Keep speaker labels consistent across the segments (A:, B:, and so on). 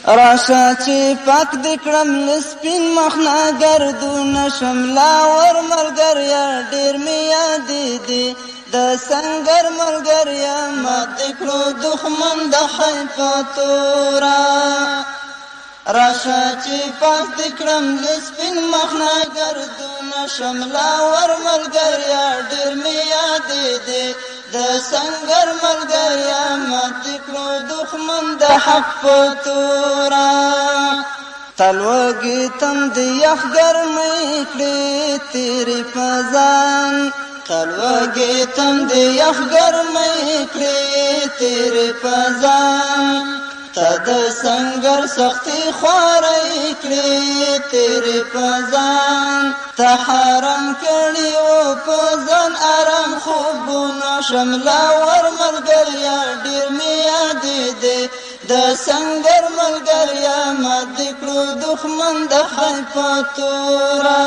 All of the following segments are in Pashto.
A: راشه چې پاک دې کړم له سپین مخنه ګردونه شمله ور ملګريه ډېر مې یادې دي د سنګر ملګريه مات دې کړو دښمن د حی په توره راشه چې پاک دې کړم له سپین مخنه ګردونه شمله ور ملګريه ډېر مې یادې دي د سنگر ملګریا مات کړو دښمن د حق په توره تلوګي تم د یخ ګرمۍ کړې تیرې په ځان تلوګي تم د یخ ګرمۍ کړې تیرې په ځان تا د سنگر سختي خوارۍ کړې تیرې په ځان ته حرام کړي او په ځان آرام خوبونه شمله ور ملګریا ډېر مې یادې دي د سنگر ملګریا مات دې کړو دښمن د حی په توره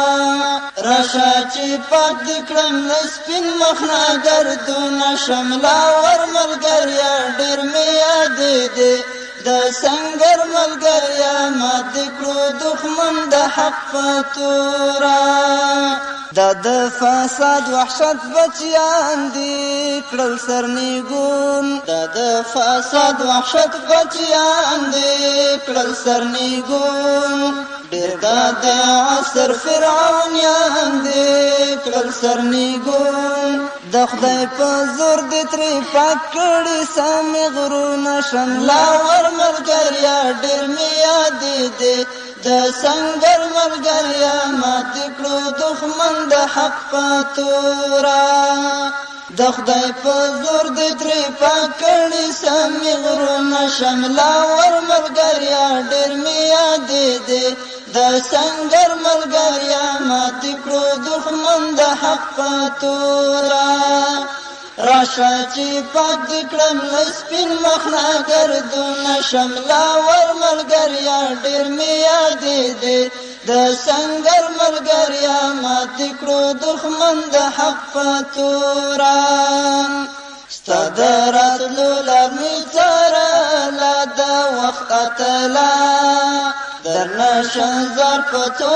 A: راشه چې پاک دې کړم له سپین مخنه ګردونه شمله ور ملګریا ډېر مې یادې دي د سنگر ملګریا مات دې کړو دښمن د حق په توره د فساد وحشت بچیان دي کړل سرنیګون د فساد وحشت بچیان دي کړل سرنیګون ډېر د عصر فرعونیان دي کړل سرنیګون د خدای په زور دې ترې پاک کړي سمې غرونه شمله ور ملګریا ډېر مې یادې دي د سنگر ملګریا مات کړو دښمن د حق په توره د خدای په زور دې ترې پاک کړي سمې غرونه شمله ور ملګریا ډېر مې یادې دي د سنگر ملګریا مات کړو دښمن د حق په توره راشه چې پاک دې کړم له سپین مخنه ګردونه شمله ور ملګریا ډېر مې یادې دي د سنگر ملګریا مات کړو دښمن د حق په توره ستا د راتلو لار مې څارله د وخت اتله درنه شنځار په څو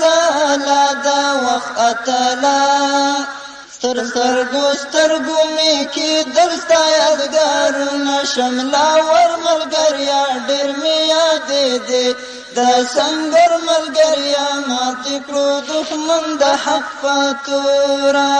A: ځله د وخت اتله سترګو مې کېدل ستا یادګارونه شمله ور ملګریا ډېر مې یادې دي د سنگر ملګریا مات کړو دښمن د حق په توره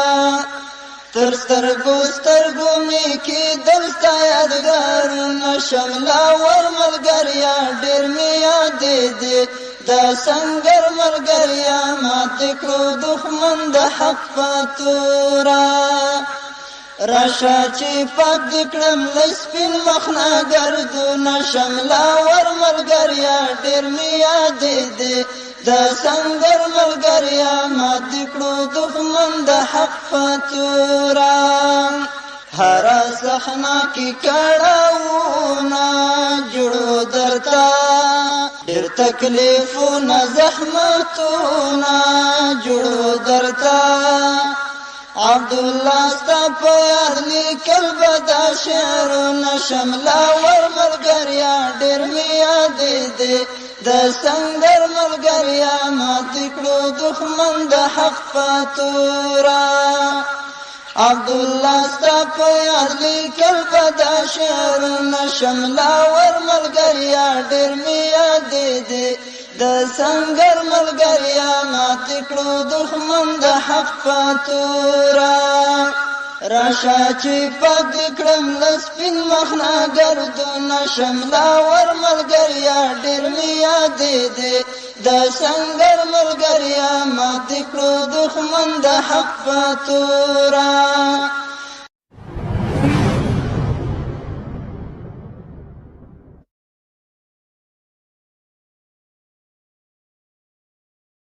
A: تر سترګو مې کېدل ستا یادګارونه شمله ور ملګریا ډېر مې یادې دي د سنگر ملګریا مات کړو دښمن د حق په توره راشه چې پاک دې کړم له سپین مخنه ګردونه شمله ور ملګریا ډېر مې یادې دي د سنگر ملګریا مات کړو دښمن د حق په توره هره صحنه کې کړاوونه جوړو درته ډېر تکلیفونه زحمتونه جوړو درته عبدالله ستا په یاد لیکل به دا شعرونه شمله ور ملګریا ډېر مې یادې دي د سنگر ملګریا مات کړو دښمن د حق په توره عبدالله ستا په یاد لیکل به دا شعرونه شمله ور ملګریا ډېر مې یادې دي د سنگر ملګریا مات کړو دښمن د حق په توره راشه چې پاک دې کړم له سپین مخنه ګردونه شمله ور ملګریا ډېر مې یادې دي د سنگر ملګریا مات کړو دښمن د حق په توره